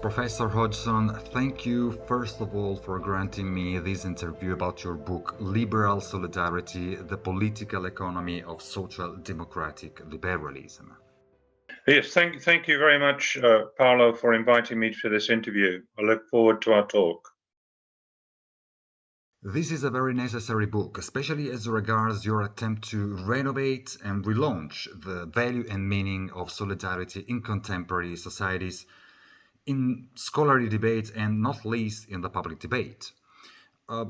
Professor Hodgson, thank you first of all for granting me this interview about your book Liberal Solidarity, the Political Economy of Social Democratic Liberalism. Yes, thank you very much, Paolo, for inviting me to this interview. I look forward to our talk. This is a very necessary book, especially as regards your attempt to renovate and relaunch the value and meaning of solidarity in contemporary societies, in scholarly debate, and not least in the public debate.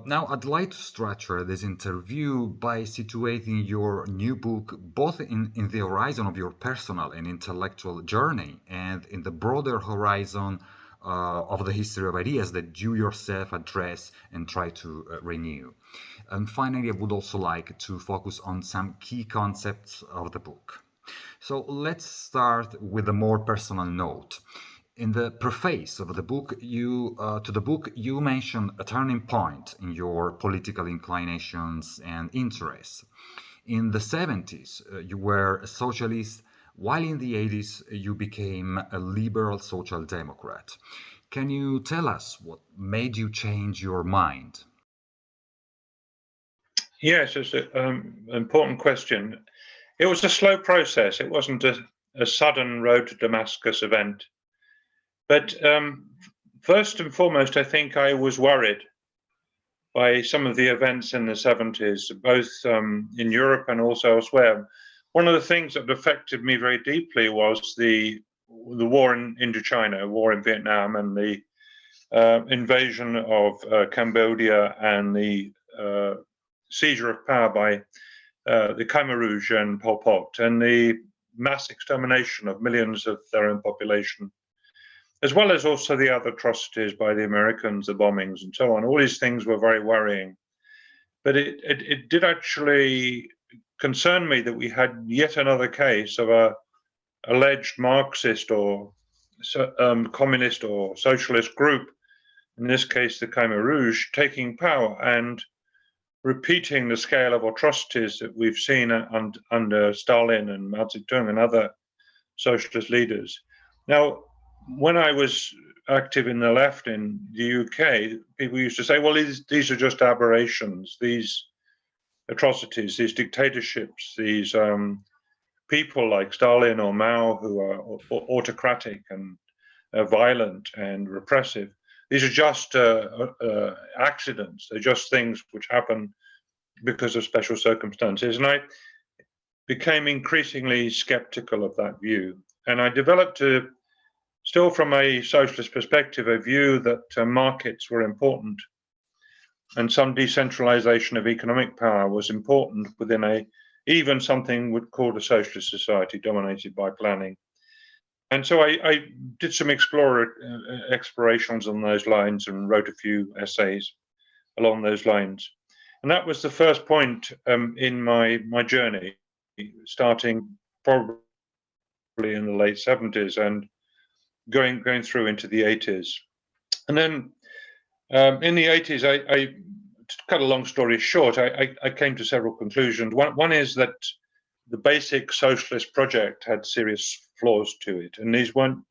Now, I'd like to structure this interview by situating your new book both in the horizon of your personal and intellectual journey and in the broader horizon of the history of ideas that you yourself address and try to renew. And finally, I would also like to focus on some key concepts of the book. So let's start with a more personal note. In the preface of the book, you mention a turning point in your political inclinations and interests. In the 70s, you were a socialist, while in the 80s, you became a liberal social democrat. Can you tell us what made you change your mind? Yes, it's an important question. It was a slow process. It wasn't a sudden road to Damascus event. But first and foremost, I think I was worried by some of the events in the 70s, both in Europe and also elsewhere. One of the things that affected me very deeply was the war in Indochina, war in Vietnam, and the invasion of Cambodia and the seizure of power by the Khmer Rouge and Pol Pot, and the mass extermination of millions of their own population, as well as also the other atrocities by the Americans, the bombings and so on. All these things were very worrying. But it did actually concern me that we had yet another case of a alleged Marxist or communist or socialist group, in this case the Khmer Rouge, taking power and repeating the scale of atrocities that we've seen under Stalin and Mao Zedong and other socialist leaders. Now, when I was active in the left in the UK, people used to say, well, these are just aberrations, these atrocities, these dictatorships, these people like Stalin or Mao who are autocratic and violent and repressive. These are just accidents. They're just things which happen because of special circumstances. And I became increasingly skeptical of that view. And I developed still from a socialist perspective, a view that markets were important and some decentralization of economic power was important within even something called a socialist society dominated by planning. And so I did some explorations on those lines and wrote a few essays along those lines. And that was the first point in my journey, starting probably in the late 70s and going through into the 80s. And then in the 80s, I to cut a long story short, I came to several conclusions. One is that the basic socialist project had serious flaws to it, and these weren't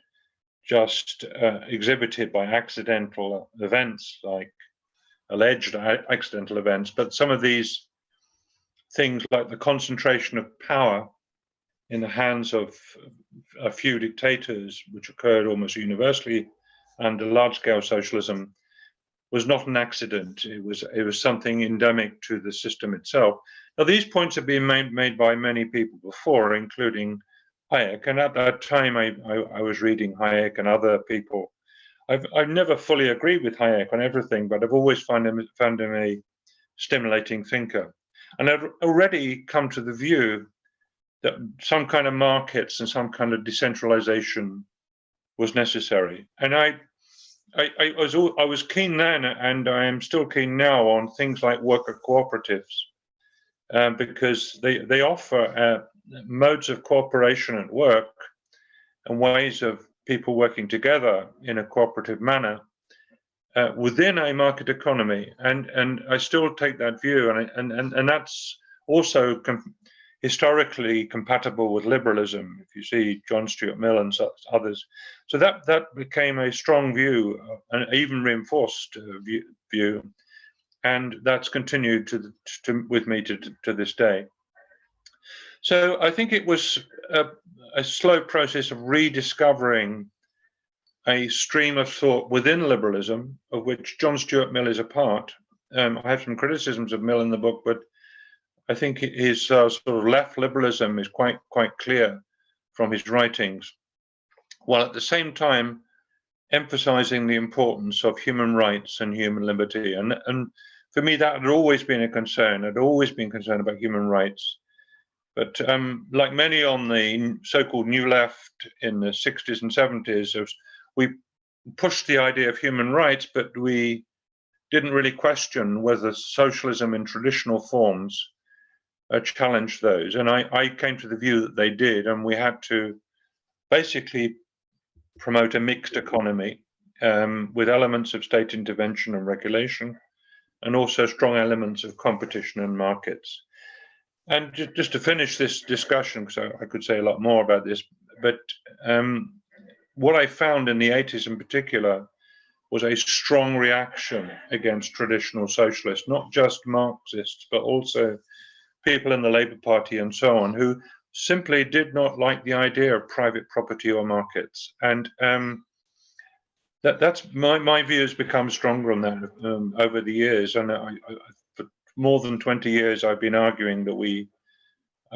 just exhibited by accidental events, like alleged accidental events, but some of these things like the concentration of power in the hands of a few dictators, which occurred almost universally under large-scale socialism, was not an accident. It was something endemic to the system itself. Now, these points have been made by many people before, including Hayek. And at that time, I was reading Hayek and other people. I've never fully agreed with Hayek on everything, but I've always found him a stimulating thinker. And I've already come to the view that some kind of markets and some kind of decentralization was necessary. And I was keen then, and I am still keen now on things like worker cooperatives, because they offer modes of cooperation at work and ways of people working together in a cooperative manner within a market economy. And I still take that view, and that's also historically compatible with liberalism, if you see John Stuart Mill and such others. So that became a strong view, and even reinforced view, and that's continued with me to this day. So I think it was a slow process of rediscovering a stream of thought within liberalism, of which John Stuart Mill is a part. I have some criticisms of Mill in the book, but I think his sort of left liberalism is quite clear from his writings, while at the same time emphasizing the importance of human rights and human liberty. And for me, that had always been a concern. I'd always been concerned about human rights. But like many on the so-called New Left in the 60s and 70s, we pushed the idea of human rights, but we didn't really question whether socialism in traditional forms challenged those. And I came to the view that they did, and we had to basically promote a mixed economy with elements of state intervention and regulation, and also strong elements of competition and markets. And just to finish this discussion, because I could say a lot more about this, but what I found in the 80s in particular was a strong reaction against traditional socialists, not just Marxists, but also people in the Labour Party and so on, who simply did not like the idea of private property or markets. And that's my view has become stronger on that over the years. And for more than 20 years, I've been arguing that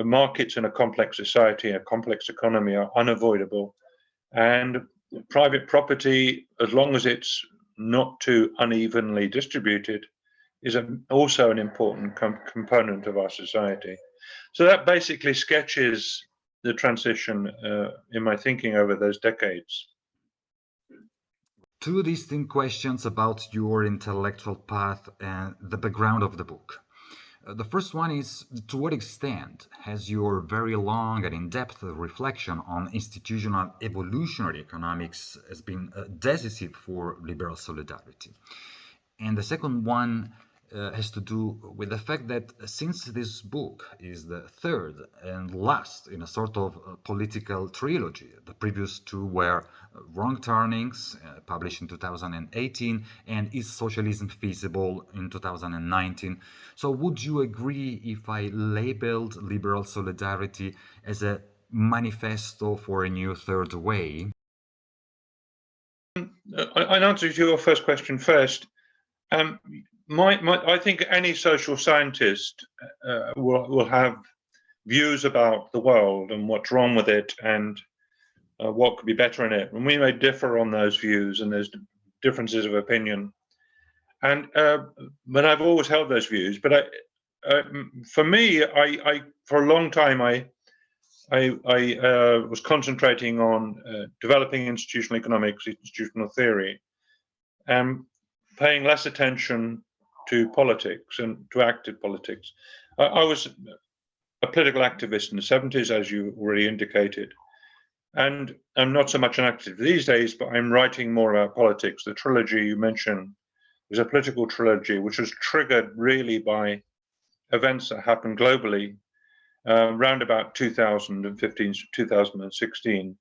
markets in a complex society, a complex economy, are unavoidable. And private property, as long as it's not too unevenly distributed, is also an important component of our society. So that basically sketches the transition in my thinking over those decades. Two distinct questions about your intellectual path and the background of the book. The first one is, to what extent has your very long and in-depth reflection on institutional evolutionary economics has been decisive for liberal solidarity? And the second one has to do with the fact that since this book is the third and last in a sort of political trilogy, the previous two were Wrong Turnings, published in 2018, and Is Socialism Feasible in 2019. So would you agree if I labeled liberal solidarity as a manifesto for a new third way? I'll answer your first question first. I think any social scientist will have views about the world and what's wrong with it and what could be better in it. And we may differ on those views, and there's differences of opinion. And but I've always held those views. But for me, for a long time, I was concentrating on developing institutional economics, institutional theory, and paying less attention to politics and to active politics. I was a political activist in the 70s, as you already indicated, and I'm not so much an activist these days, but I'm writing more about politics. The trilogy you mentioned was a political trilogy, which was triggered really by events that happened globally around about 2015, 2016.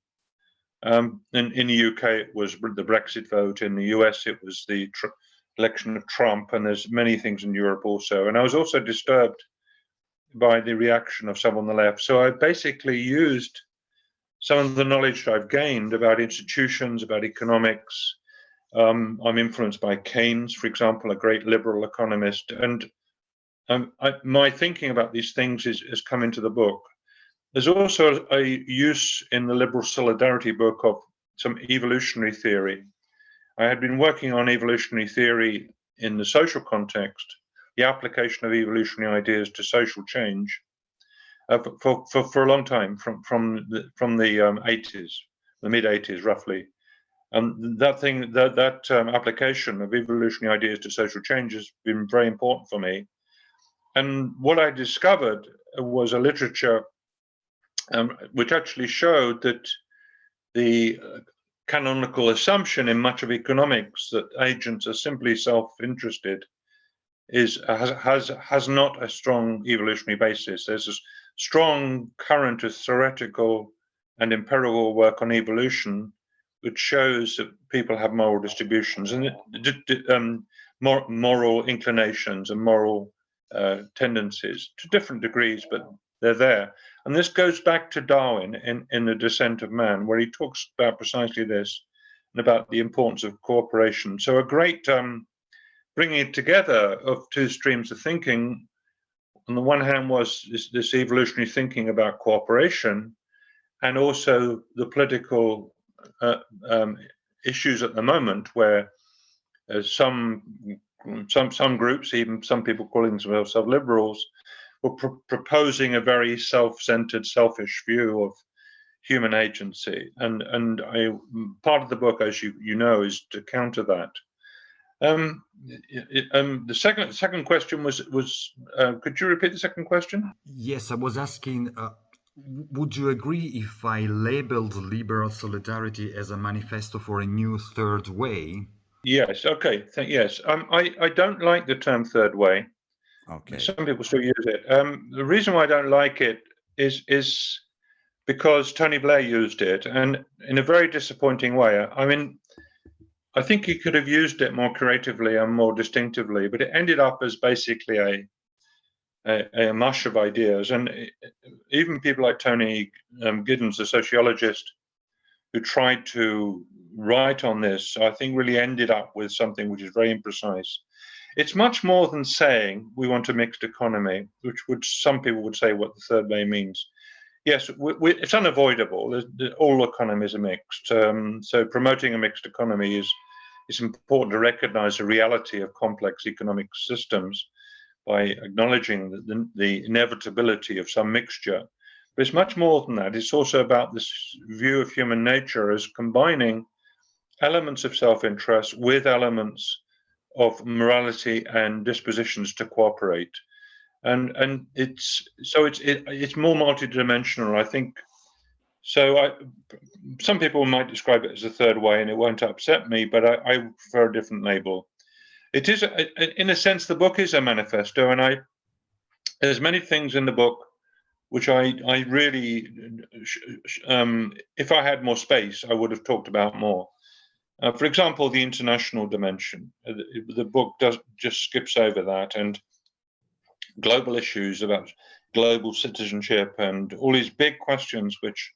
In the UK, it was the Brexit vote. In the US, it was the election of Trump, and there's many things in Europe also. And I was also disturbed by the reaction of some on the left. So I basically used some of the knowledge that I've gained about institutions, about economics. I'm influenced by Keynes, for example, a great liberal economist. And my thinking about these things has come into the book. There's also a use in the Liberal Solidarity book of some evolutionary theory. I had been working on evolutionary theory in the social context, the application of evolutionary ideas to social change, for a long time, from the 80s, the mid 80s roughly. That application of evolutionary ideas to social change has been very important for me. And what I discovered was a literature which actually showed that the canonical assumption in much of economics that agents are simply self-interested has not a strong evolutionary basis. There's strong current of theoretical and empirical work on evolution, which shows that people have moral distributions and moral inclinations and moral tendencies to different degrees, but they're there. And this goes back to Darwin in The Descent of Man, where he talks about precisely this and about the importance of cooperation. So a great bringing together of two streams of thinking. On the one hand was this evolutionary thinking about cooperation, and also the political issues at the moment, where some groups, even some people calling themselves liberals, were proposing a very self-centered, selfish view of human agency, and part of the book, as you know, is to counter that. The second question was could you repeat the second question? Yes, I was asking, would you agree if I labeled liberal solidarity as a manifesto for a new third way? Yes. Okay. Yes. I don't like the term third way. Okay. Some people still use it. The reason why I don't like it is because Tony Blair used it, and in a very disappointing way. I mean, I think he could have used it more creatively and more distinctively, but it ended up as basically a mush of ideas. And even people like Tony Giddens, the sociologist, who tried to write on this, I think really ended up with something which is very imprecise. It's much more than saying we want a mixed economy, which some people would say what the third way means. Yes, it's unavoidable. All economies are mixed. So promoting a mixed economy it's important to recognize the reality of complex economic systems by acknowledging the inevitability of some mixture. But it's much more than that. It's also about this view of human nature as combining elements of self-interest with elements of morality and dispositions to cooperate. And it's more multidimensional, I think. So some people might describe it as a third way, and it won't upset me, but I prefer a different label. It is, in a sense, the book is a manifesto, and there's many things in the book which I really, if I had more space, I would have talked about more. For example, the international dimension. The book just skips over that, and global issues about global citizenship and all these big questions which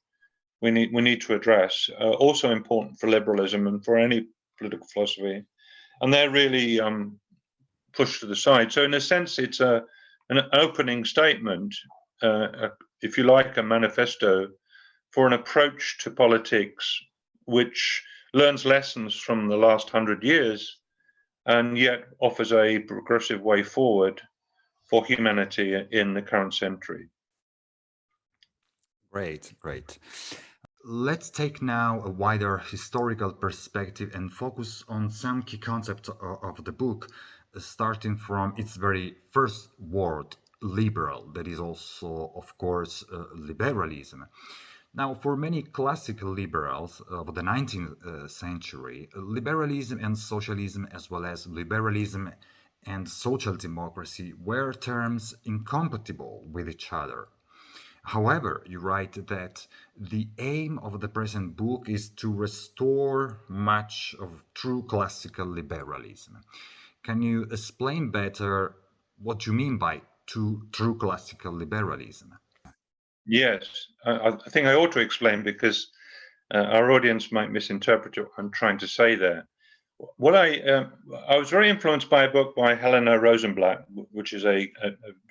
we need to address are also important for liberalism and for any political philosophy, and they're really pushed to the side. So in a sense, it's an opening statement, if you like, a manifesto for an approach to politics which learns lessons from the last 100 years and yet offers a progressive way forward for humanity in the current century. Great. Let's take now a wider historical perspective and focus on some key concepts of the book, starting from its very first word, liberal, that is also, of course, liberalism. Now, for many classical liberals of the 19th century, liberalism and socialism, as well as liberalism and social democracy, were terms incompatible with each other. However, you write that the aim of the present book is to restore much of true classical liberalism. Can you explain better what you mean by true classical liberalism? Yes, I think I ought to explain because our audience might misinterpret what I'm trying to say there. What I was very influenced by a book by Helena Rosenblatt, which is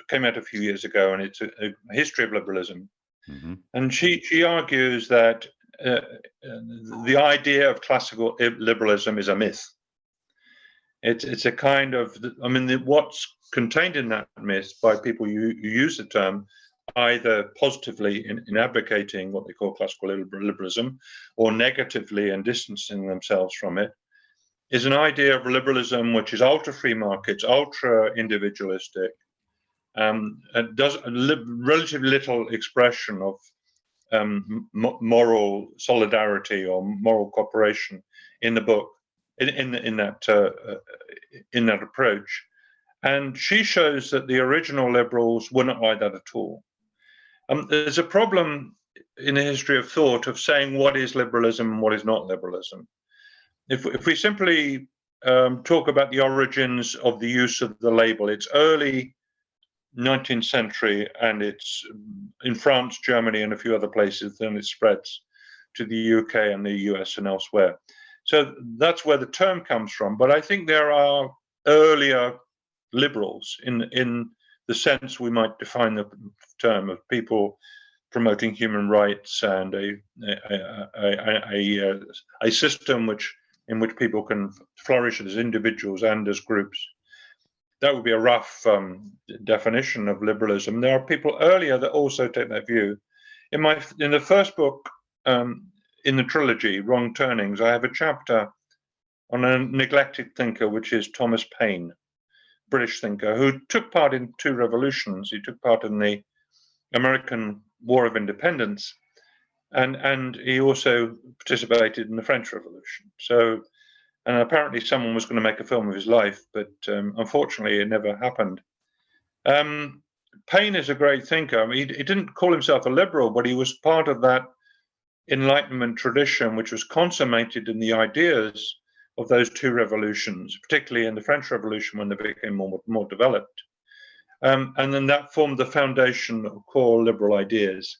came out a few years ago, and it's a history of liberalism. Mm-hmm. And she argues that the idea of classical liberalism is a myth. It's a kind of, what's contained in that myth by people who use the term either positively in advocating what they call classical liberalism, or negatively and distancing themselves from it, is an idea of liberalism which is ultra-free markets, ultra-individualistic, and does relatively little expression of moral solidarity or moral cooperation in the book, in that approach. And she shows that the original liberals were not like that at all. There's a problem in the history of thought of saying what is liberalism and what is not liberalism. If we simply talk about the origins of the use of the label, it's early 19th century, and it's in France, Germany, and a few other places. Then it spreads to the UK and the US and elsewhere. So that's where the term comes from. But I think there are earlier liberals in the sense we might define the term of people promoting human rights and a system in which people can flourish as individuals and as groups. That would be a rough definition of liberalism. There are people earlier that also take that view. In the first book in the trilogy, Wrong Turnings, I have a chapter on a neglected thinker, which is Thomas Paine, British thinker, who took part in two revolutions. He took part in the American War of Independence, and he also participated in the French Revolution. So, and apparently someone was going to make a film of his life, but unfortunately it never happened. Paine is a great thinker. I mean, he didn't call himself a liberal, but he was part of that Enlightenment tradition, which was consummated in the ideas of those two revolutions, particularly in the French Revolution when they became more developed. And then that formed the foundation of core liberal ideas.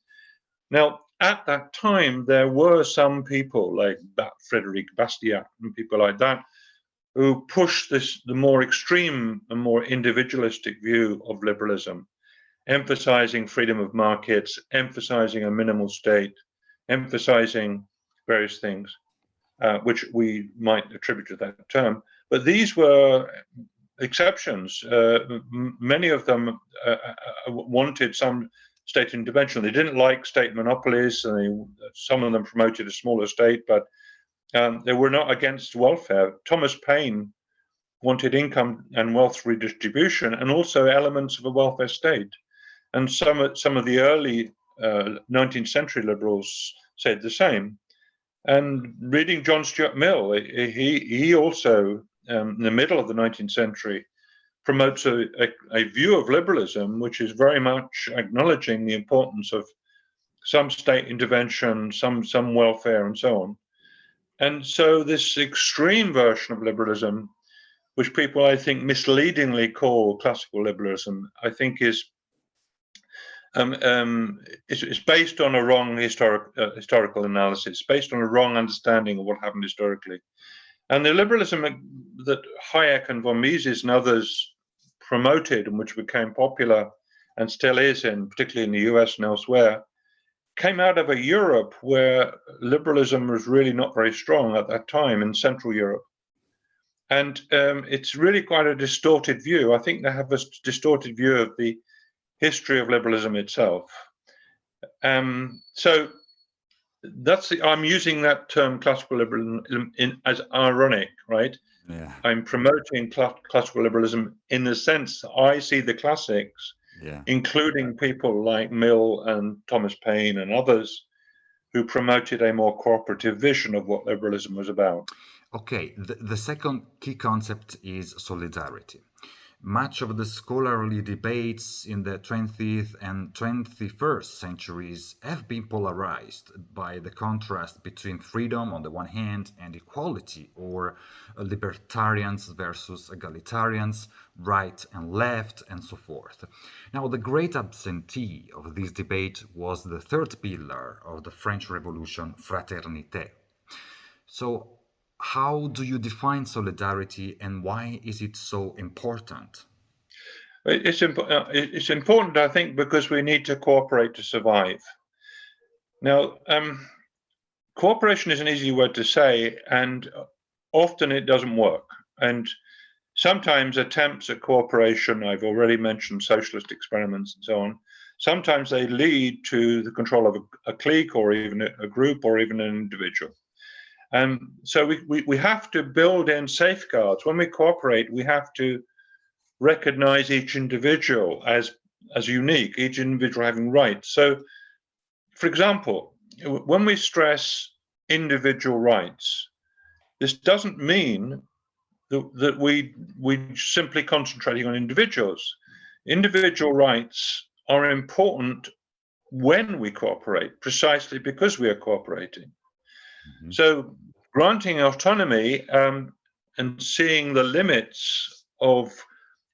Now, at that time, there were some people like Frédéric Bastiat and people like that who pushed the more extreme and more individualistic view of liberalism, emphasizing freedom of markets, emphasizing a minimal state, emphasizing various things, which we might attribute to that term. But these were exceptions. Many of them wanted some state intervention. They didn't like state monopolies, and some of them promoted a smaller state, but they were not against welfare. Thomas Paine wanted income and wealth redistribution, and also elements of a welfare state. And some of the early 19th century liberals said the same. And reading John Stuart Mill, he also, in the middle of the 19th century, promotes a view of liberalism which is very much acknowledging the importance of some state intervention, some welfare, and so on. And so this extreme version of liberalism, which people I think misleadingly call classical liberalism, I think is based on a wrong historical analysis, based on a wrong understanding of what happened historically. And the liberalism that Hayek and von Mises and others promoted, and which became popular and still is, particularly in the US and elsewhere, came out of a Europe where liberalism was really not very strong at that time in Central Europe. And it's really quite a distorted view. I think they have a distorted view of the history of liberalism itself. So I'm using that term classical liberalism as ironic, right? Yeah. I'm promoting classical liberalism in the sense I see the classics, including people like Mill and Thomas Paine and others who promoted a more cooperative vision of what liberalism was about. Okay, the second key concept is solidarity. Much of the scholarly debates in the 20th and 21st centuries have been polarized by the contrast between freedom on the one hand and equality, or libertarians versus egalitarians, right and left, and so forth. Now, the great absentee of this debate was the third pillar of the French Revolution, fraternité. So, how do you define solidarity, and why is it so important? It's important, I think, because we need to cooperate to survive. Now, cooperation is an easy word to say, and often it doesn't work. And sometimes attempts at cooperation, I've already mentioned socialist experiments and so on, sometimes they lead to the control of a clique or even a group or even an individual. So we have to build in safeguards. When we cooperate, we have to recognize each individual as unique, each individual having rights. So, for example, when we stress individual rights, this doesn't mean that we simply concentrating on individuals. Individual rights are important when we cooperate, precisely because we are cooperating. Mhm. So granting autonomy and seeing the limits of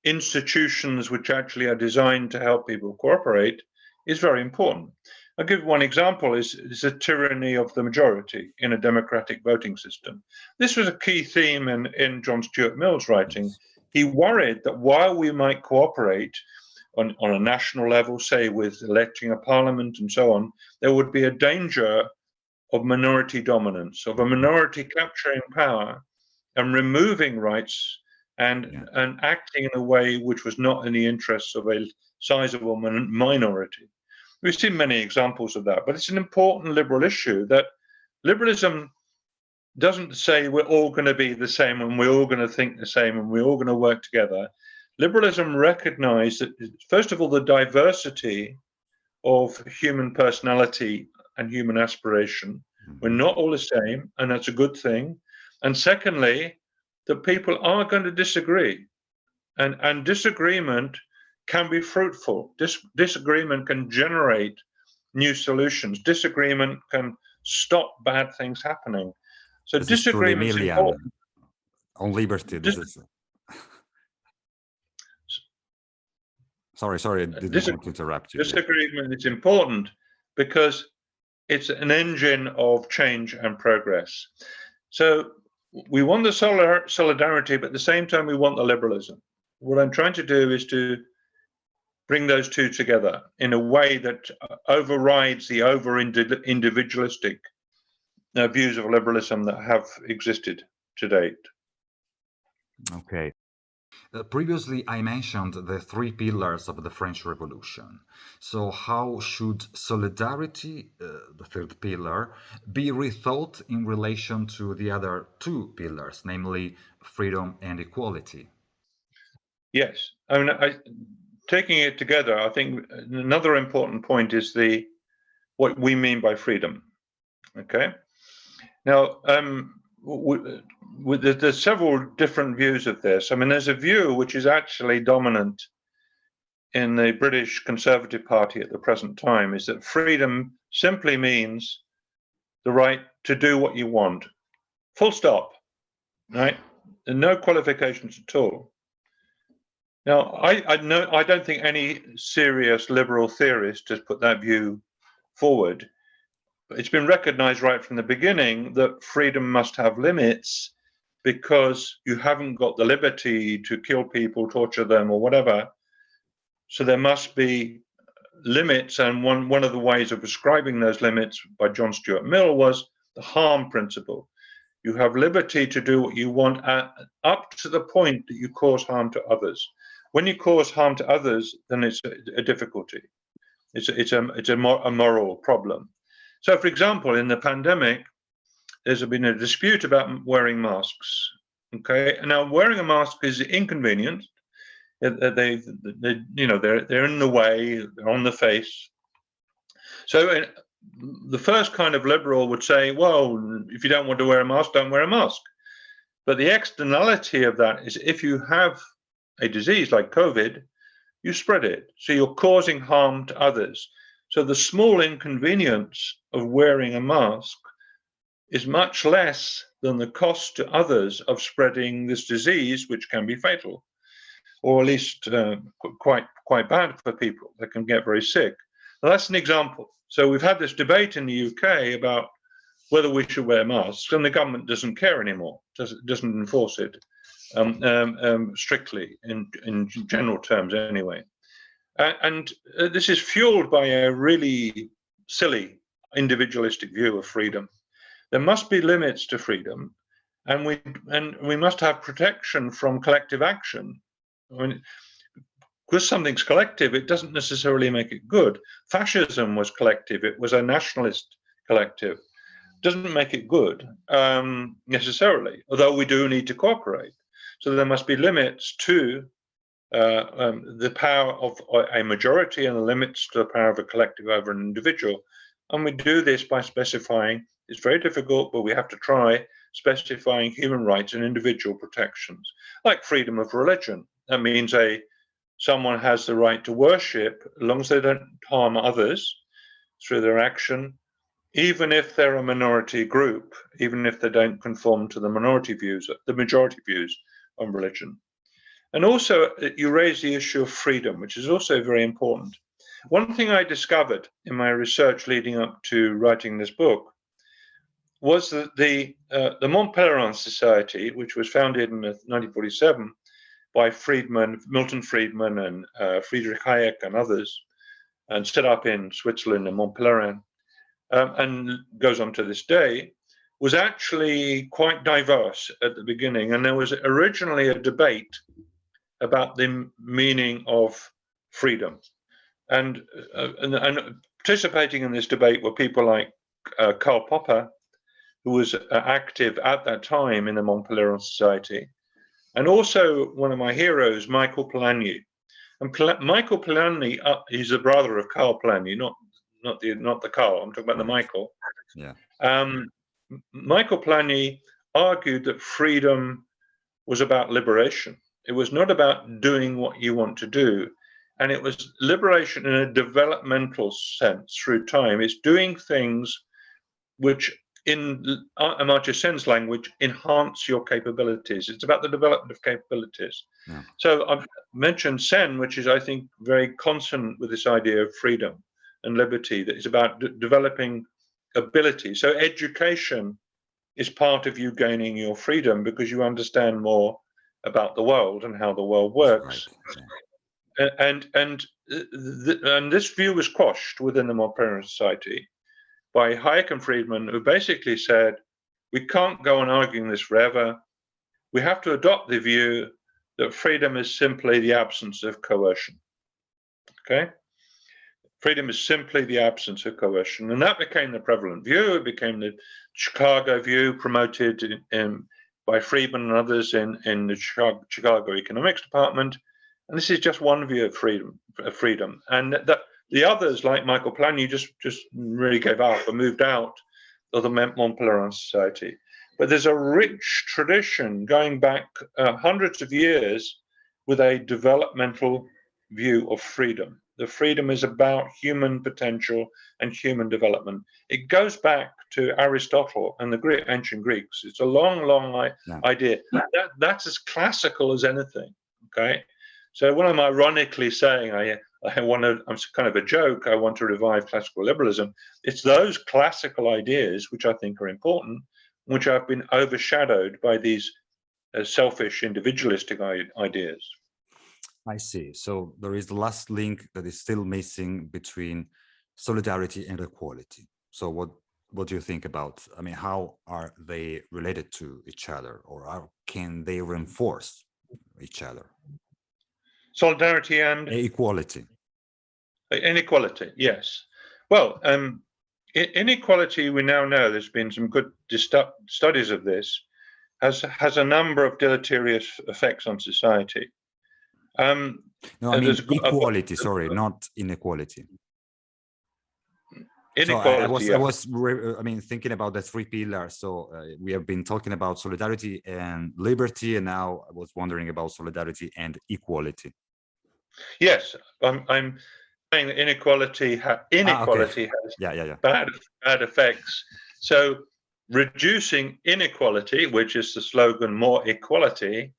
institutions which actually are designed to help people cooperate is very important. I'll give one example is the tyranny of the majority in a democratic voting system. This was a key theme in John Stuart Mill's writing. He worried that while we might cooperate on a national level, say with electing a parliament and so on, there would be a danger of minority dominance, of a minority capturing power and removing rights and acting in a way which was not in the interests of a sizable minority. We've seen many examples of that, but it's an important liberal issue that liberalism doesn't say we're all going to be the same and we're all going to think the same and we're all going to work together. Liberalism recognized that, first of all, the diversity of human personality and human aspiration. We're not all the same, and that's a good thing. And secondly, that people are going to disagree. And disagreement can be fruitful. Disagreement can generate new solutions. Disagreement can stop bad things happening. So This is truly disagreement's Millian important. on liberty. This is sorry, I didn't want to interrupt you. Disagreement is important because it's an engine of change and progress. So we want the solidarity, but at the same time, we want the liberalism. What I'm trying to do is to bring those two together in a way that overrides the over-individualistic views of liberalism that have existed to date. Okay. Previously, I mentioned the three pillars of the French Revolution. So how should solidarity, the third pillar, be rethought in relation to the other two pillars, namely freedom and equality? Yes. I mean, taking it together, I think another important point is what we mean by freedom. Okay. Now, there's several different views of this. I mean, there's a view which is actually dominant in the British Conservative Party at the present time, is that freedom simply means the right to do what you want. Full stop. Right? And no qualifications at all. Now, I don't think any serious liberal theorist has put that view forward. But it's been recognized right from the beginning that freedom must have limits because you haven't got the liberty to kill people, torture them, or whatever. So there must be limits. And one of the ways of prescribing those limits by John Stuart Mill was the harm principle. You have liberty to do what you want up to the point that you cause harm to others. When you cause harm to others, then it's a difficulty. It's a moral problem. So, for example, in the pandemic, there's been a dispute about wearing masks. Okay, and now wearing a mask is inconvenient. They're in the way. They're on the face. So, the first kind of liberal would say, well, if you don't want to wear a mask, don't wear a mask. But the externality of that is if you have a disease like COVID, you spread it. So you're causing harm to others. So the small inconvenience of wearing a mask is much less than the cost to others of spreading this disease, which can be fatal, or at least quite bad for people. They can get very sick. Now, that's an example. So we've had this debate in the UK about whether we should wear masks, and the government doesn't care anymore, doesn't enforce it strictly in general terms anyway. And this is fueled by a really silly individualistic view of freedom. There must be limits to freedom, and we must have protection from collective action. I mean, because something's collective, it doesn't necessarily make it good. Fascism was collective; it was a nationalist collective. Doesn't make it good necessarily, although we do need to cooperate. So there must be limits to the power of a majority and the limits to the power of a collective over an individual. And we do this by specifying, it's very difficult, but we have to try specifying human rights and individual protections, like freedom of religion. That means someone has the right to worship as long as they don't harm others, through their action, even if they're a minority group, even if they don't conform to the majority views on religion. And also, you raise the issue of freedom, which is also very important. One thing I discovered in my research leading up to writing this book was that the Mont Pelerin Society, which was founded in 1947 by Milton Friedman and Friedrich Hayek and others, and set up in Switzerland in Mont Pelerin, and goes on to this day, was actually quite diverse at the beginning. And there was originally a debate about the meaning of freedom. And participating in this debate were people like Karl Popper, who was active at that time in the Mont Pelerin Society, and also one of my heroes, Michael Polanyi. And Michael Polanyi, he's the brother of Karl Polanyi, not the Karl. I'm talking about the Michael. Yeah. Michael Polanyi argued that freedom was about liberation. It was not about doing what you want to do, and it was liberation in a developmental sense through time. It's doing things which, in Amartya Sen's language, enhance your capabilities. It's about the development of capabilities. Yeah. So I've mentioned Sen, which is, I think, very consonant with this idea of freedom and liberty, that is about developing ability. So education is part of you gaining your freedom because you understand more about the world and how the world works. Right. Yeah. And this view was quashed within the Mont Pelerin Society by Hayek and Friedman, who basically said, we can't go on arguing this forever. We have to adopt the view that freedom is simply the absence of coercion. Okay? Freedom is simply the absence of coercion. And that became the prevalent view. It became the Chicago view promoted by Friedman and others in the Chicago Economics Department. And this is just one view of freedom. And that the others, like Michael Polanyi, just really gave up and moved out of the Mont Pelerin Society. But there's a rich tradition going back hundreds of years with a developmental view of freedom. The freedom is about human potential and human development. It goes back to Aristotle and the ancient Greeks. It's a long idea. That's as classical as anything. Okay, so when I'm ironically saying I'm kind of a joke, I want to revive classical liberalism, it's those classical ideas which I think are important, which have been overshadowed by these selfish, individualistic ideas. I see. So there is the last link that is still missing between solidarity and equality. So what do you think about, I mean, how are they related to each other, or how can they reinforce each other? Solidarity and equality. Inequality, yes. Well, inequality, we now know, there's been some good studies of this, has a number of deleterious effects on society. No, I mean equality, sorry, not inequality. Inequality, so I was thinking about the three pillars. So we have been talking about solidarity and liberty, and now I was wondering about solidarity and equality. Yes, I'm saying that inequality has bad effects. So reducing inequality, which is the slogan "More Equality,"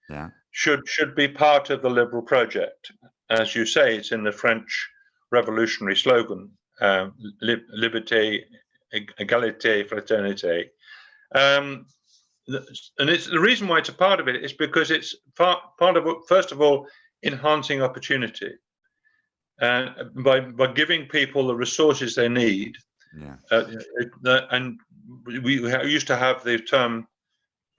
should be part of the liberal project. As you say, it's in the French revolutionary slogan, liberté, égalité, fraternité. And it's the reason why it's a part of it is because it's part of, first of all, enhancing opportunity. By giving people the resources they need. And we used to have the term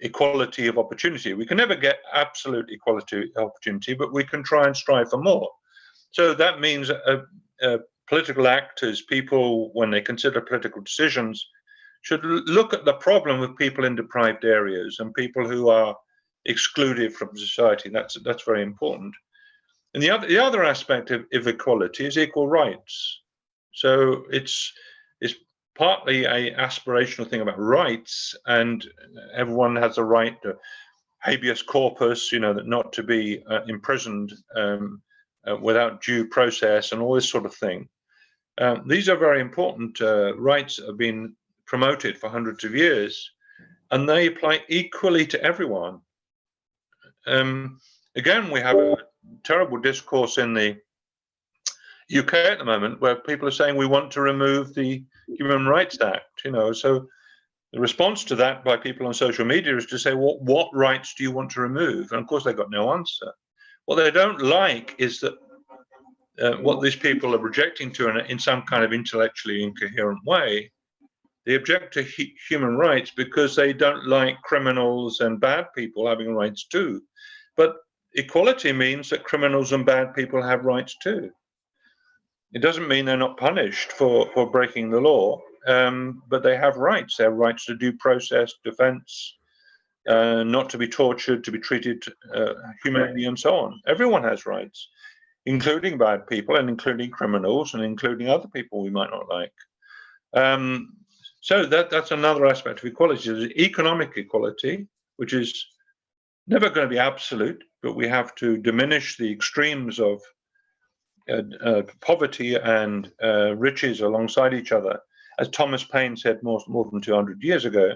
equality of opportunity. We can never get absolute equality of opportunity, but we can try and strive for more. So that means political actors, people, when they consider political decisions, should look at the problem with people in deprived areas and people who are excluded from society. That's very important. And the other aspect of equality is equal rights. So it's partly a aspirational thing about rights, and everyone has a right to habeas corpus, that not to be imprisoned without due process and all this sort of thing. These are very important rights that have been promoted for hundreds of years, and they apply equally to everyone. Again, we have a terrible discourse in the UK at the moment where people are saying we want to remove the Human Rights Act. So the response to that by people on social media is to say, well, what rights do you want to remove? And of course, they've got no answer. What they don't like is that what these people are projecting to in some kind of intellectually incoherent way. They object to human rights because they don't like criminals and bad people having rights too. But equality means that criminals and bad people have rights too. It doesn't mean they're not punished for breaking the law, but they have rights. They have rights to due process, defense, not to be tortured, to be treated humanely, and so on. Everyone has rights, including bad people and including criminals and including other people we might not like. So that's another aspect of equality. There's economic equality, which is never going to be absolute, but we have to diminish the extremes of poverty and riches alongside each other, as Thomas Paine said more than 200 years ago.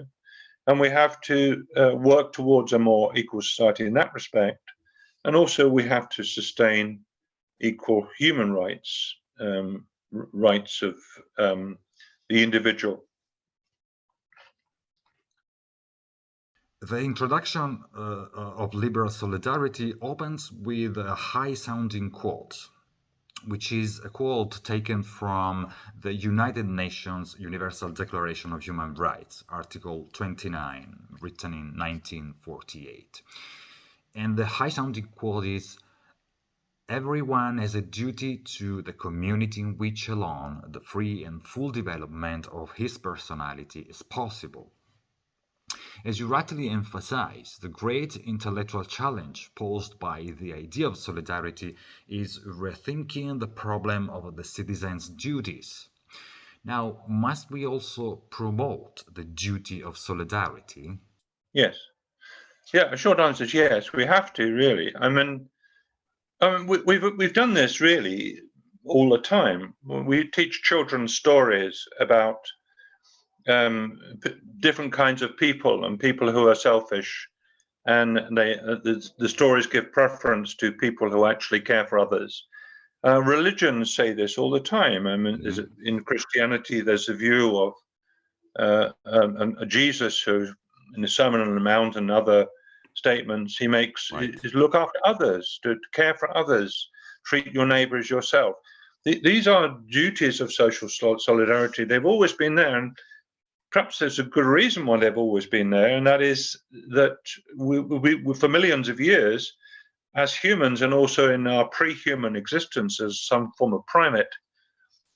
And we have to work towards a more equal society in that respect. And also we have to sustain equal human rights, rights of the individual. The introduction of liberal solidarity opens with a high-sounding quote, which is a quote taken from the United Nations Universal Declaration of Human Rights, Article 29, written in 1948. And the high-sounding quote is, "Everyone has a duty to the community in which alone the free and full development of his personality is possible." As you rightly emphasize, the great intellectual challenge posed by the idea of solidarity is rethinking the problem of the citizen's duties. Now, must we also promote the duty of solidarity? Yes. Yeah, a short answer is yes, we have to, really. I mean we've done this really all the time. We teach children stories about different kinds of people and people who are selfish, and the stories give preference to people who actually care for others. Religions say this all the time. I mean, in Christianity, there's a view of a Jesus who, in the Sermon on the Mount and other statements he makes, is look after others, to care for others, treat your neighbor as yourself. These are duties of social solidarity. They've always been there, and perhaps there's a good reason why they've always been there, and that is that we for millions of years, as humans and also in our pre-human existence as some form of primate,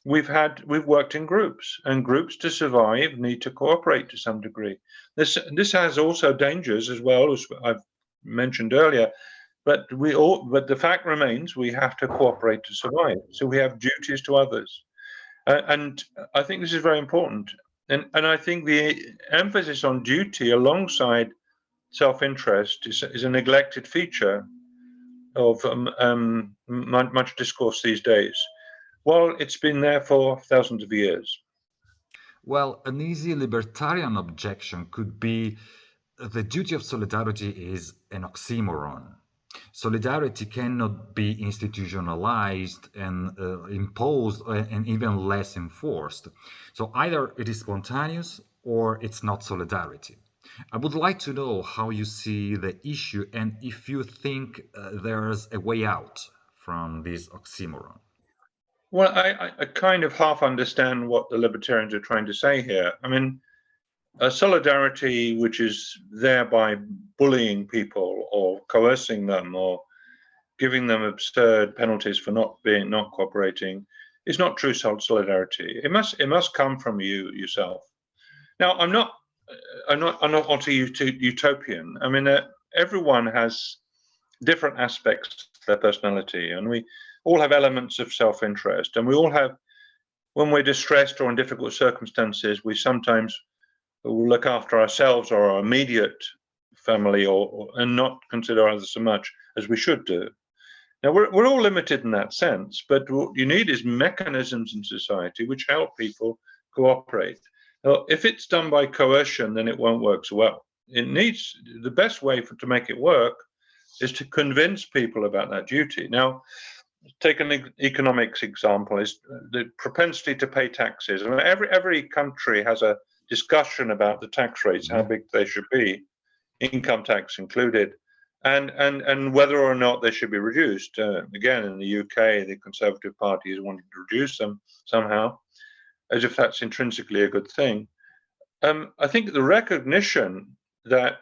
we've worked in groups, and groups to survive need to cooperate to some degree. This has also dangers as well, as I've mentioned earlier, but the fact remains we have to cooperate to survive. So we have duties to others, and I think this is very important. And I think the emphasis on duty alongside self-interest is a neglected feature of much discourse these days. Well, it's been there for thousands of years. Well, an easy libertarian objection could be the duty of solidarity is an oxymoron. Solidarity cannot be institutionalized and imposed and even less enforced. So either it is spontaneous or it's not solidarity. I would like to know how you see the issue and if you think there's a way out from this oxymoron. Well, I kind of half understand what the libertarians are trying to say here. I mean, a solidarity which is thereby bullying people or coercing them or giving them absurd penalties for not cooperating is not true solidarity. It must come from you yourself. Now, I'm not anti-utopian. I mean, everyone has different aspects to their personality, and we all have elements of self-interest, and we all have, when we're distressed or in difficult circumstances, we sometimes will look after ourselves or our immediate family and not consider others so much as we should do. Now, we're all limited in that sense, but what you need is mechanisms in society which help people cooperate. Now, if it's done by coercion, then it won't work so well. It needs, the best way to make it work is to convince people about that duty. Now, take an economics example, is the propensity to pay taxes. I mean, every country has a discussion about the tax rates, how big they should be, income tax included, and whether or not they should be reduced. Again, in the UK, the Conservative Party is wanting to reduce them somehow, as if that's intrinsically a good thing. I think the recognition that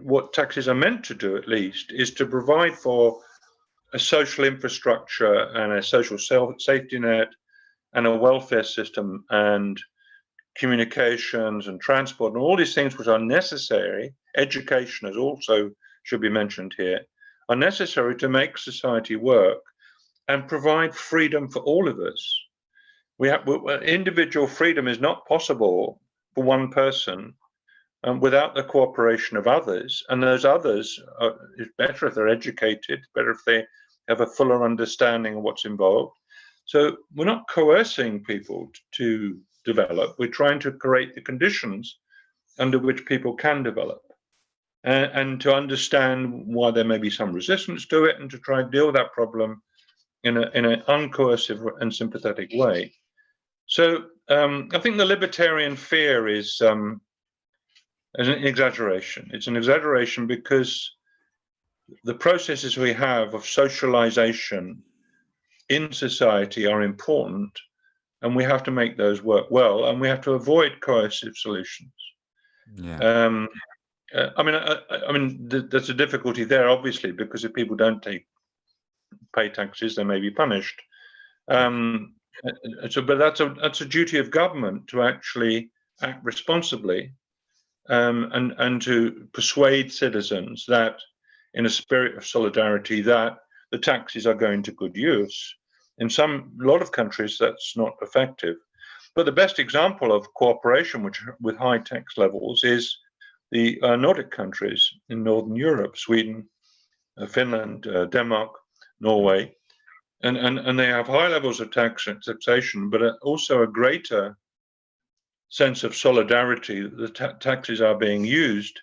what taxes are meant to do, at least, is to provide for a social infrastructure and a social safety net and a welfare system and communications and transport and all these things which are necessary. Education is also should be mentioned here, are necessary to make society work and provide freedom for all of us. Individual freedom is not possible for one person without the cooperation of others, and those others it's better if they're educated, better if they have a fuller understanding of what's involved. So we're not coercing people to develop, we're trying to create the conditions under which people can develop, and to understand why there may be some resistance to it, and to try and deal with that problem in an uncoercive and sympathetic way. So I think the libertarian fear is an exaggeration. It's an exaggeration because the processes we have of socialization in society are important, and we have to make those work well, and we have to avoid coercive solutions. Yeah. I mean, there's a difficulty there, obviously, because if people don't pay taxes, they may be punished. But that's a duty of government to actually act responsibly, and to persuade citizens that, in a spirit of solidarity, that the taxes are going to good use. In a lot of countries, that's not effective. But the best example of cooperation with high tax levels is the Nordic countries in Northern Europe, Sweden, Finland, Denmark, Norway, and they have high levels of taxation, but also a greater sense of solidarity that the taxes are being used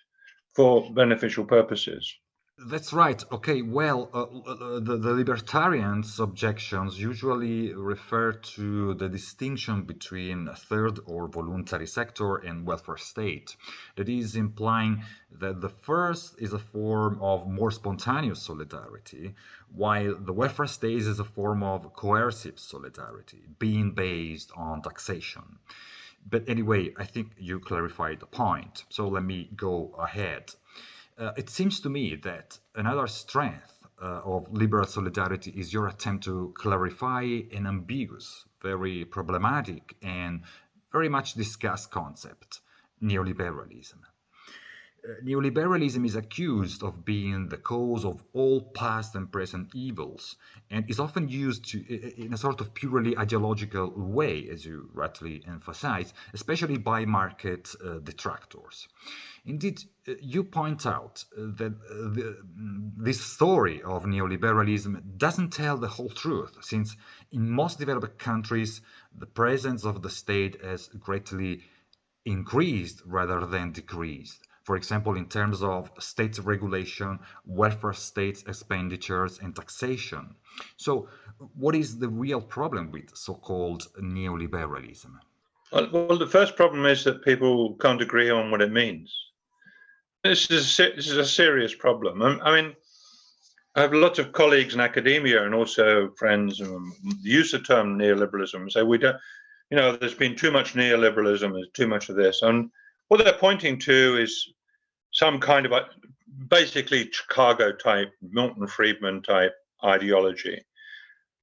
for beneficial purposes. That's right. Okay, well, the libertarians' objections usually refer to the distinction between a third or voluntary sector and welfare state. That is implying that the first is a form of more spontaneous solidarity, while the welfare state is a form of coercive solidarity, being based on taxation. But anyway, I think you clarified the point, so let me go ahead. It seems to me that another strength of liberal solidarity is your attempt to clarify an ambiguous, very problematic, and very much discussed concept, neoliberalism. Neoliberalism is accused of being the cause of all past and present evils, and is often used in a sort of purely ideological way, as you rightly emphasize, especially by market detractors. Indeed, you point out that this story of neoliberalism doesn't tell the whole truth, since in most developed countries, the presence of the state has greatly increased rather than decreased. For example, in terms of state regulation, welfare state expenditures, and taxation. So, what is the real problem with so-called neoliberalism? Well, the first problem is that people can't agree on what it means. This is a serious problem. I mean, I have lots of colleagues in academia and also friends who use the term neoliberalism and say, we don't, there's been too much neoliberalism, there's too much of this. And what they're pointing to is some kind of basically Chicago type, Milton Friedman type ideology.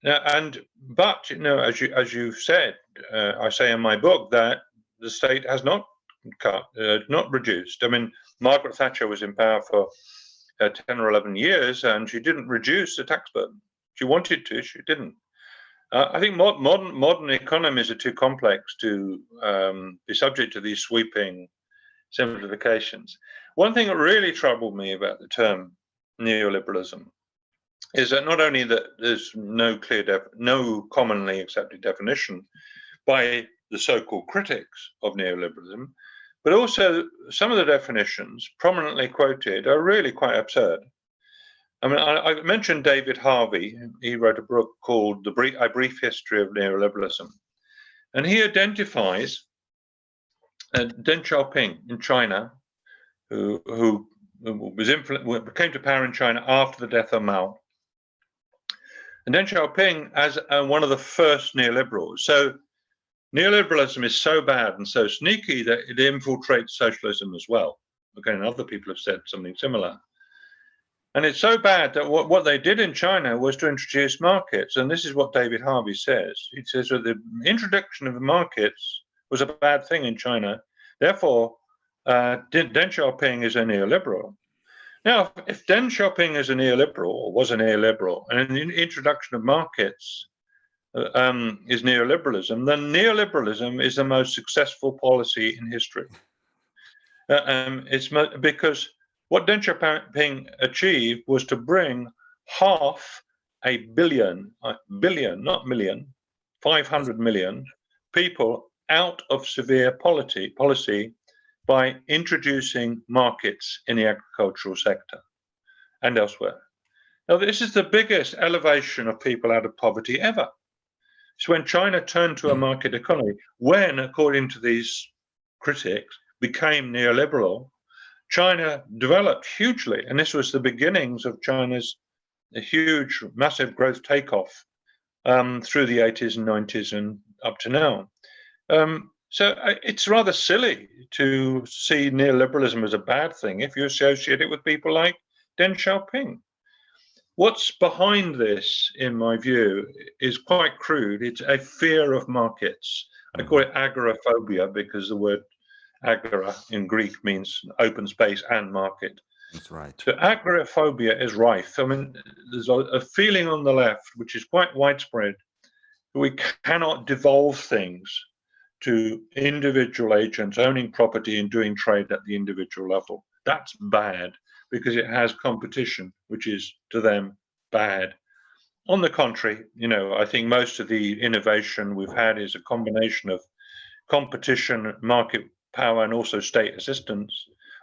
But as you've said, I say in my book that the state has not not reduced. I mean, Margaret Thatcher was in power for 10 or 11 years, and she didn't reduce the tax burden. She wanted to, she didn't. I think modern economies are too complex to be subject to these sweeping simplifications. One thing that really troubled me about the term neoliberalism is that not only that there's no commonly accepted definition by the so-called critics of neoliberalism, but also some of the definitions prominently quoted are really quite absurd. I mean, I mentioned David Harvey. He wrote a book called A Brief History of Neoliberalism. And he identifies Deng Xiaoping in China, who came to power in China after the death of Mao. And Deng Xiaoping as one of the first neoliberals. So neoliberalism is so bad and so sneaky that it infiltrates socialism as well. Again, other people have said something similar. And it's so bad that what they did in China was to introduce markets. And this is what David Harvey says. He says that the introduction of the markets was a bad thing in China. Therefore, Deng Xiaoping is a neoliberal. Now, if Deng Xiaoping is a neoliberal, or was a neoliberal, and the introduction of markets is neoliberalism, then neoliberalism is the most successful policy in history. It's because what Deng Xiaoping achieved was to bring 500 million, not million, 500 million people out of severe policy by introducing markets in the agricultural sector and elsewhere. Now, this is the biggest elevation of people out of poverty ever. So when China turned to a market economy, when, according to these critics, became neoliberal, China developed hugely, and this was the beginnings of China's huge, massive growth takeoff through the 80s and 90s and up to now. So it's rather silly to see neoliberalism as a bad thing if you associate it with people like Deng Xiaoping. What's behind this, in my view, is quite crude. It's a fear of markets. I call it agoraphobia because the word agora in Greek means open space and market. That's right. So agoraphobia is rife. I mean, there's a feeling on the left, which is quite widespread, that we cannot devolve things to individual agents owning property and doing trade at the individual level. That's bad because it has competition, which is to them bad. On the contrary, I think most of the innovation we've had is a combination of competition, market power, and also state assistance.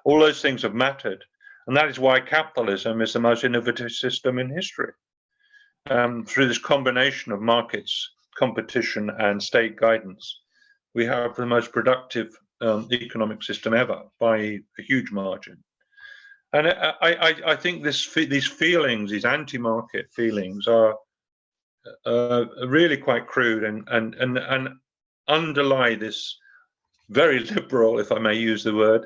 All those things have mattered. And that is why capitalism is the most innovative system in history. Through this combination of markets, competition, and state guidance, we have the most productive economic system ever by a huge margin. And I think these feelings, these anti-market feelings, are really quite crude and underlie this very liberal, if I may use the word,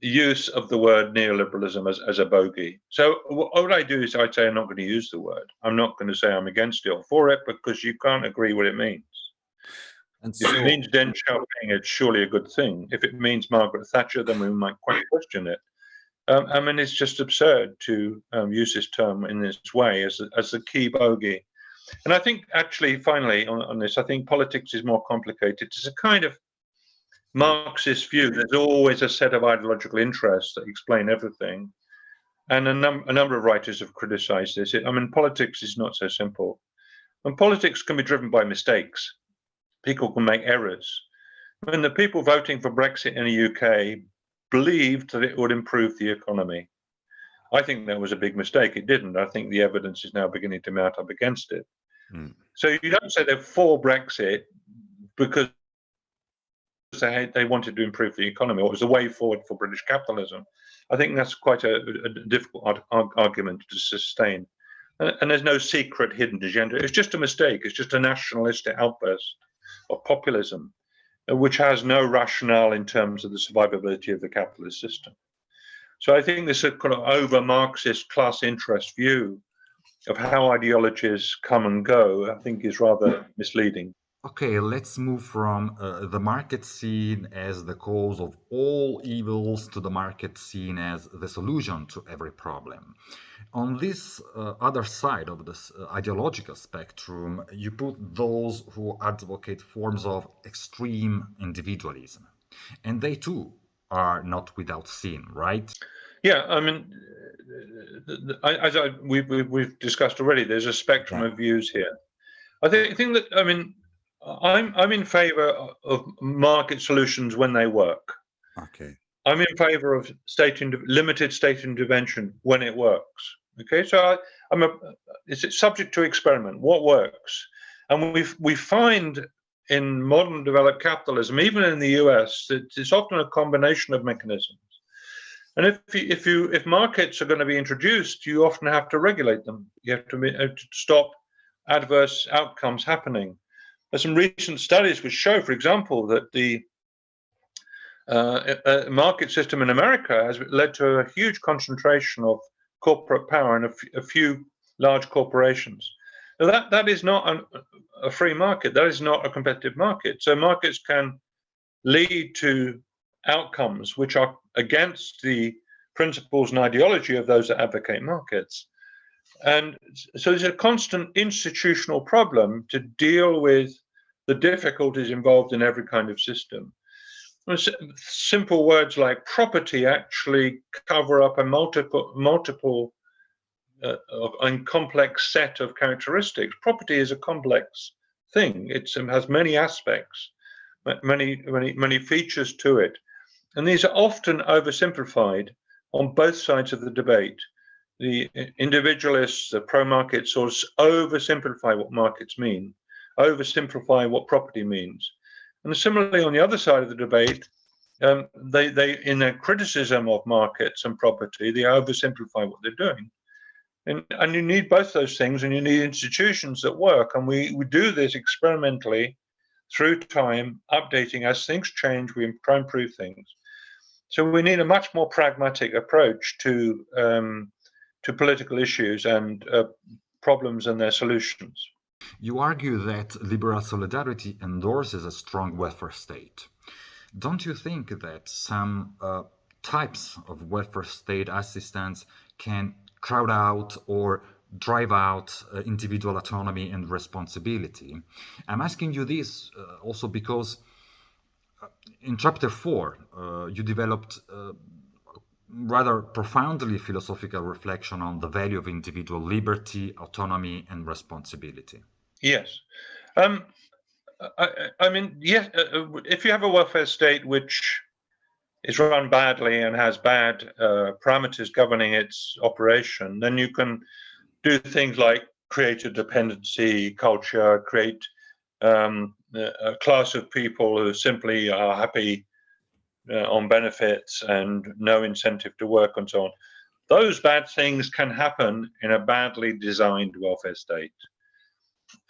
use of the word neoliberalism as a bogey. So what I do is I say I'm not going to use the word. I'm not going to say I'm against it or for it because you can't agree what it means. And so, if it means Deng Xiaoping, it's surely a good thing. If it means Margaret Thatcher, then we might quite question it. I mean, it's just absurd to use this term in this way as the key bogey. And I think actually, finally, on this, I think politics is more complicated. It's a kind of Marxist view. There's always a set of ideological interests that explain everything. And a number of writers have criticized this. I mean, politics is not so simple. And politics can be driven by mistakes. People can make errors. When the people voting for Brexit in the UK believed that it would improve the economy, I think that was a big mistake. It didn't. I think the evidence is now beginning to mount up against it. So you don't say they're for Brexit because they wanted to improve the economy, or it was a way forward for British capitalism. I think that's quite a difficult argument to sustain. And there's no secret hidden agenda. It's just a mistake. It's just a nationalistic outburst of populism, which has no rationale in terms of the survivability of the capitalist system. So I think this kind of over-Marxist class interest view of how ideologies come and go, I think, is rather misleading. Okay, let's move from the market seen as the cause of all evils to the market seen as the solution to every problem. On this other side of this ideological spectrum, you put those who advocate forms of extreme individualism. And they too are not without sin, right? Yeah, I mean, we've discussed already, there's a spectrum of views here. I think that, I mean, I'm in favour of market solutions when they work. Okay. I'm in favour of limited state intervention when it works. Okay, so it's subject to experiment. What works, and we find in modern developed capitalism, even in the US, that it's often a combination of mechanisms. And if markets are going to be introduced, you often have to regulate them. You have to stop adverse outcomes happening. There's some recent studies which show, for example, that the market system in America has led to a huge concentration of corporate power in a few large corporations. Now that is not a free market. That is not a competitive market. So markets can lead to outcomes which are against the principles and ideology of those that advocate markets. And so there's a constant institutional problem to deal with the difficulties involved in every kind of system. Simple words like property actually cover up a multiple and complex set of characteristics. Property is a complex thing. It has many aspects, many features to it. And these are often oversimplified on both sides of the debate. The individualists, the pro-market source, oversimplify what markets mean, oversimplify what property means. And similarly, on the other side of the debate, they in their criticism of markets and property, they oversimplify what they're doing. And you need both those things, and you need institutions that work. And we do this experimentally through time, updating as things change. We try and improve things. So we need a much more pragmatic approach to political issues and problems and their solutions. You argue that liberal solidarity endorses a strong welfare state. Don't you think that some types of welfare state assistance can crowd out or drive out individual autonomy and responsibility? I'm asking you this also because in chapter 4, you developed rather profoundly philosophical reflection on the value of individual liberty, autonomy, and responsibility. Yes. I mean, yes, if you have a welfare state which is run badly and has bad parameters governing its operation, then you can do things like create a dependency culture, create a class of people who simply are happy on benefits and no incentive to work and so on. Those bad things can happen in a badly designed welfare state.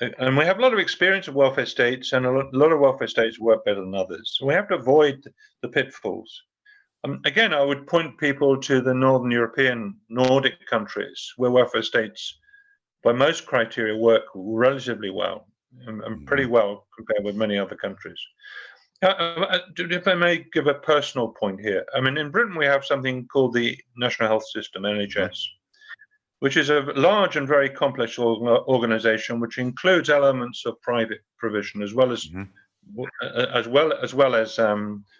And we have a lot of experience of welfare states, and a lot of welfare states work better than others. So we have to avoid the pitfalls. Again, I would point people to the Northern European, Nordic countries, where welfare states, by most criteria, work relatively well, and pretty well compared with many other countries. If I may give a personal point here, I mean, in Britain, we have something called the National Health System, NHS, which is a large and very complex organization, which includes elements of private provision as well as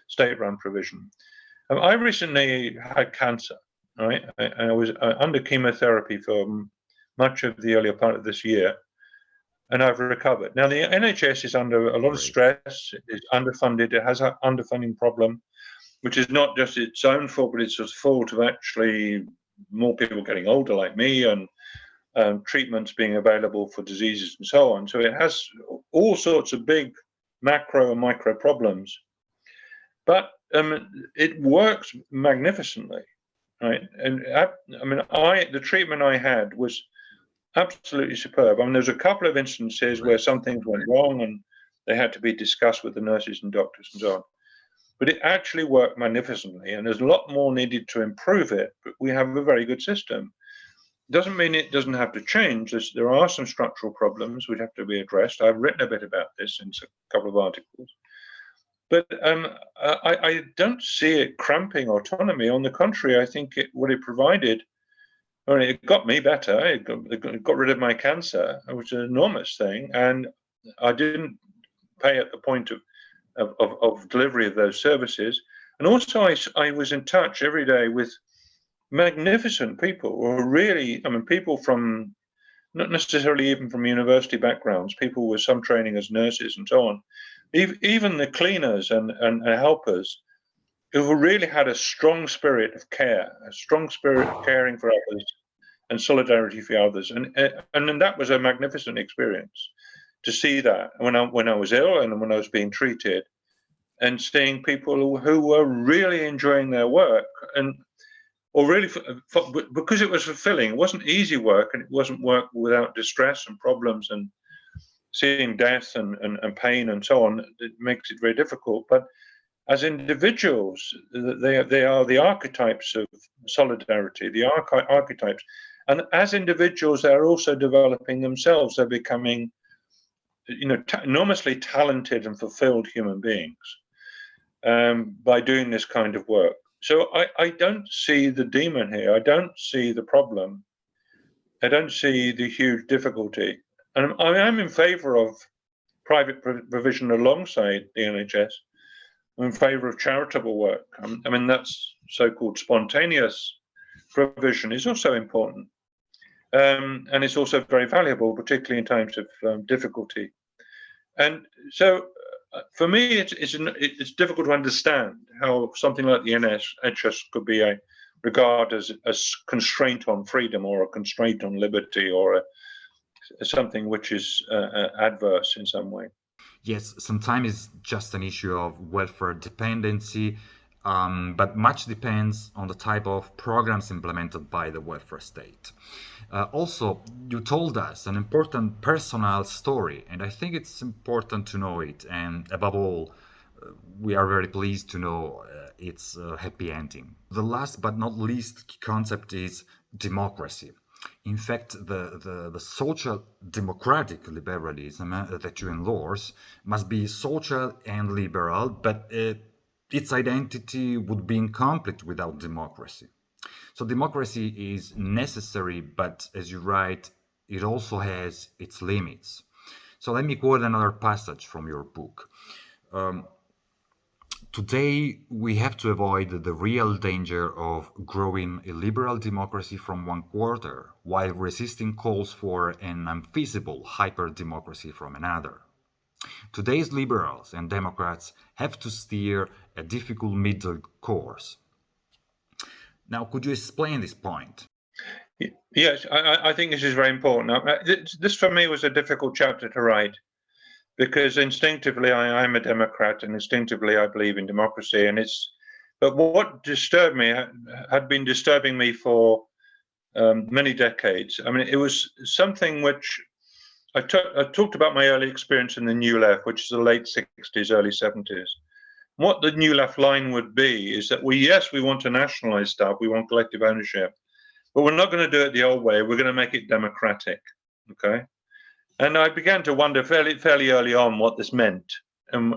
state-run provision. I recently had cancer, right? I was under chemotherapy for much of the earlier part of this year, and I've recovered. Now, the NHS is under a lot of stress. It's underfunded. It has an underfunding problem, which is not just its own fault, but it's a fault of actually more people getting older like me, and treatments being available for diseases and so on. So it has all sorts of big macro and micro problems. But it works magnificently, right? And the treatment I had was absolutely superb. I mean, there's a couple of instances where some things went wrong and they had to be discussed with the nurses and doctors and so on. But it actually worked magnificently, and there's a lot more needed to improve it, but we have a very good system. Doesn't mean it doesn't have to change. There are some structural problems which have to be addressed. I've written a bit about this in a couple of articles. But I don't see it cramping autonomy. On the contrary, I think what it provided, it got me better. It got rid of my cancer, which is an enormous thing, and I didn't pay at the point of delivery of those services. And also, I was in touch every day with magnificent people were really, I mean, people from, not necessarily even from university backgrounds, people with some training as nurses and so on, even the cleaners and helpers, who really had a strong spirit of care, a strong spirit of caring for others and solidarity for others. And that was a magnificent experience to see that when I was ill and when I was being treated, and seeing people who were really enjoying their work, or really because it was fulfilling. It wasn't easy work, and it wasn't work without distress and problems and seeing death and pain and so on. It makes it very difficult. But as individuals, they are the archetypes of solidarity, the archetypes. And as individuals, they're also developing themselves. They're becoming, enormously talented and fulfilled human beings by doing this kind of work. So I don't see the demon here. I don't see the problem. I don't see the huge difficulty. And I'm in favor of private provision alongside the NHS. I'm in favor of charitable work. I mean, that's so-called spontaneous provision is also important. And it's also very valuable, particularly in times of difficulty. And so for me, it's difficult to understand how something like the NHS could be regarded as constraint on freedom, or a constraint on liberty, or something which is adverse in some way. Yes, sometimes it's just an issue of welfare dependency, but much depends on the type of programs implemented by the welfare state. Also, you told us an important personal story, and I think it's important to know it. And above all, we are very pleased to know its happy ending. The last but not least concept is democracy. In fact, the social democratic liberalism that you endorse must be social and liberal, but its identity would be incomplete without democracy. So democracy is necessary, but as you write, it also has its limits. So let me quote another passage from your book. Today, we have to avoid the real danger of growing a liberal democracy from one quarter, while resisting calls for an unfeasible hyper-democracy from another. Today's liberals and Democrats have to steer a difficult middle course. Now, could you explain this point? Yes, I think this is very important. Now, this for me was a difficult chapter to write, because instinctively I'm a Democrat, and instinctively I believe in democracy. But what disturbed me had been disturbing me for many decades. I mean, it was something which I talked about my early experience in the New Left, which is the late 60s, early 70s. What the New Left line would be is that we want to nationalize stuff, we want collective ownership, but we're not going to do it the old way. We're going to make it democratic, okay? And I began to wonder fairly early on what this meant, and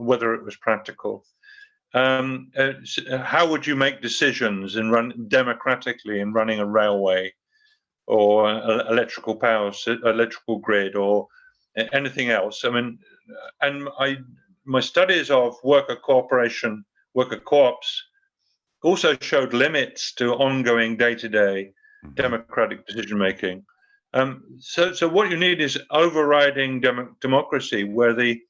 whether it was practical. How would you make decisions and run democratically in running a railway, or electrical grid, or anything else? I mean, and my studies of worker cooperation, worker co-ops, also showed limits to ongoing day-to-day democratic decision-making. So what you need is overriding democracy, where the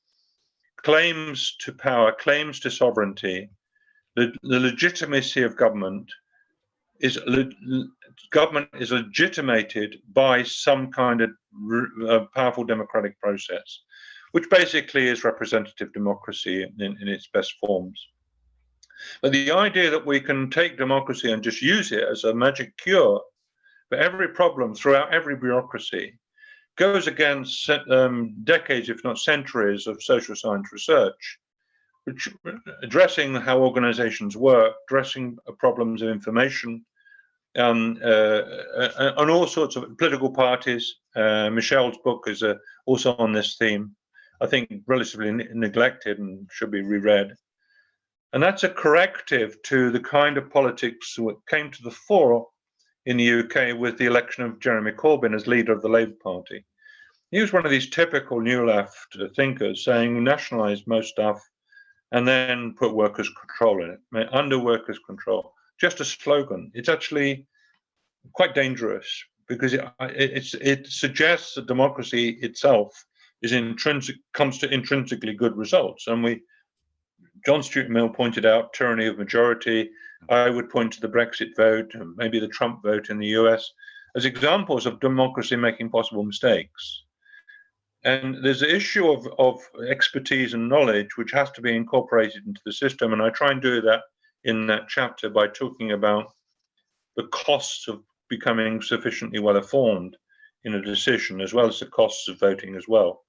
claims to power, claims to sovereignty, the legitimacy of government is legitimated by some kind of powerful democratic process, which basically is representative democracy in its best forms. But the idea that we can take democracy and just use it as a magic cure for every problem throughout every bureaucracy goes against decades, if not centuries, of social science research, which addressing how organizations work, addressing problems of information, and all sorts of political parties. Michelle's book is also on this theme, I think relatively neglected and should be reread. And that's a corrective to the kind of politics that came to the fore in the UK with the election of Jeremy Corbyn as leader of the Labour Party. He was one of these typical New Left thinkers, saying nationalise most stuff and then put workers' control in it, under workers' control. just a slogan. It's actually quite dangerous because it suggests that democracy itself is comes to intrinsically good results. And John Stuart Mill pointed out tyranny of majority. I would point to the Brexit vote and maybe the Trump vote in the US as examples of democracy making possible mistakes. And there's the issue of expertise and knowledge, which has to be incorporated into the system. And I try and do that in that chapter by talking about the costs of becoming sufficiently well informed in a decision, as well as the costs of voting as well.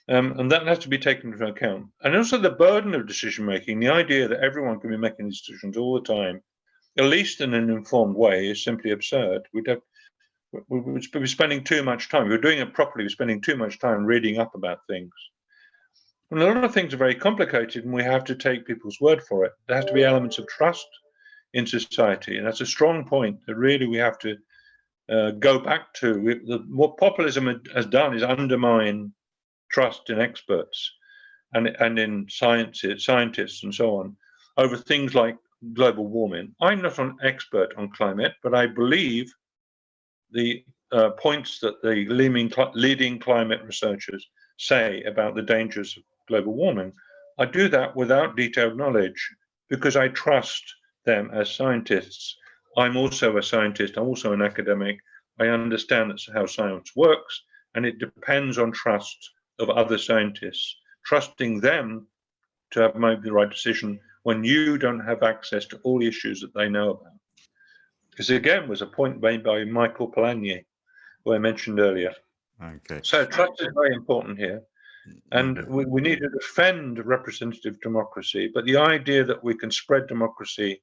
And that has to be taken into account. And also the burden of decision making, the idea that everyone can be making decisions all the time, at least in an informed way, is simply absurd. We'd be spending too much time. If we're doing it properly, we're spending too much time reading up about things. And a lot of things are very complicated, and we have to take people's word for it. There has to be elements of trust in society, and that's a strong point that really we have to go back to. What populism has done is undermine trust in experts and in scientists and so on over things like global warming. I'm not an expert on climate, but I believe the points that the leading climate researchers say about the dangers of global warming. I do that without detailed knowledge because I trust them as scientists. I'm also a scientist. I'm also an academic. I understand that's how science works, and it depends on trust of other scientists, trusting them to have made the right decision when you don't have access to all the issues that they know about. This again was a point made by Michael Polanyi, who I mentioned earlier. Okay. So trust is very important here. And we need to defend representative democracy, but the idea that we can spread democracy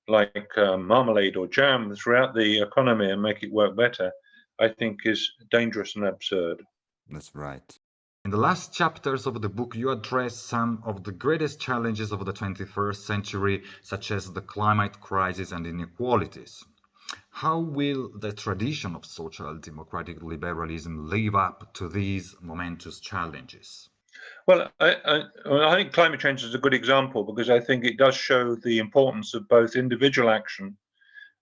like marmalade or jam throughout the economy and make it work better, I think is dangerous and absurd. That's right. In the last chapters of the book, you address some of the greatest challenges of the 21st century, such as the climate crisis and inequalities. How will the tradition of social democratic liberalism live up to these momentous challenges? Well, I think climate change is a good example because I think it does show the importance of both individual action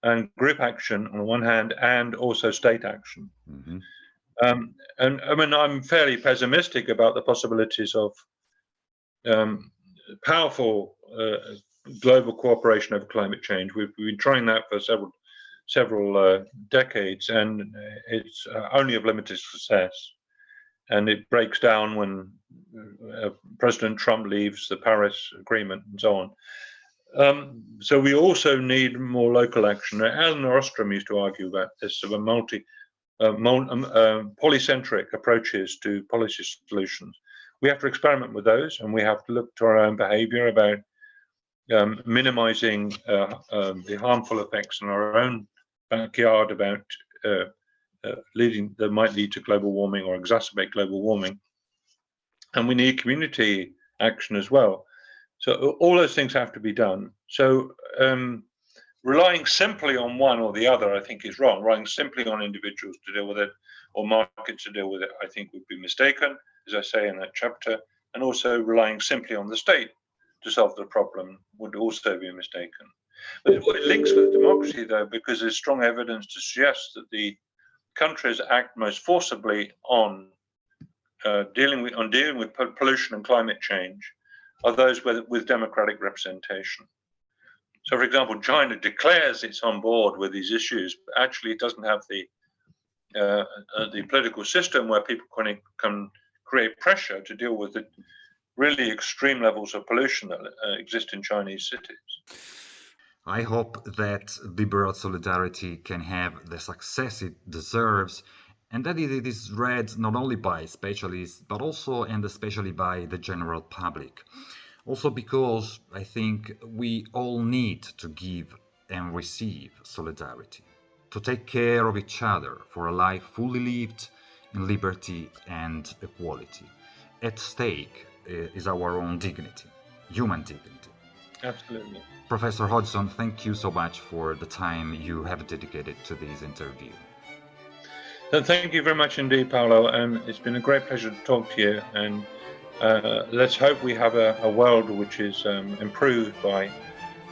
and group action on the one hand, and also state action. Mm-hmm. And I mean, I'm fairly pessimistic about the possibilities of powerful global cooperation over climate change. We've been trying that for several decades, and it's only of limited success. And it breaks down when President Trump leaves the Paris Agreement and so on. So we also need more local action. Alan Ostrom used to argue about this sort of polycentric approaches to policy solutions. We have to experiment with those, and we have to look to our own behavior about minimizing the harmful effects in our own backyard about that might lead to global warming or exacerbate global warming. And we need community action as well. So all those things have to be done. So relying simply on one or the other, I think, is wrong. Relying simply on individuals to deal with it or markets to deal with it, I think, would be mistaken, as I say in that chapter. And also relying simply on the state to solve the problem would also be mistaken. But it links with democracy, though, because there's strong evidence to suggest that the countries act most forcibly on dealing with pollution and climate change are those with democratic representation. So, for example, China declares it's on board with these issues, but actually it doesn't have the political system where people can create pressure to deal with the really extreme levels of pollution that exist in Chinese cities. I hope that liberal solidarity can have the success it deserves, and that it is read not only by specialists, but also and especially by the general public. Also because I think we all need to give and receive solidarity, to take care of each other for a life fully lived in liberty and equality. At stake is our own dignity, human dignity. Absolutely. Professor Hodgson, thank you so much for the time you have dedicated to this interview. And thank you very much indeed, Paolo. And it's been a great pleasure to talk to you. And let's hope we have a world which is improved by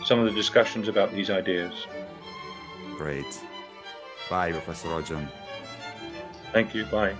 some of the discussions about these ideas. Great. Bye, Professor Hodgson. Thank you. Bye.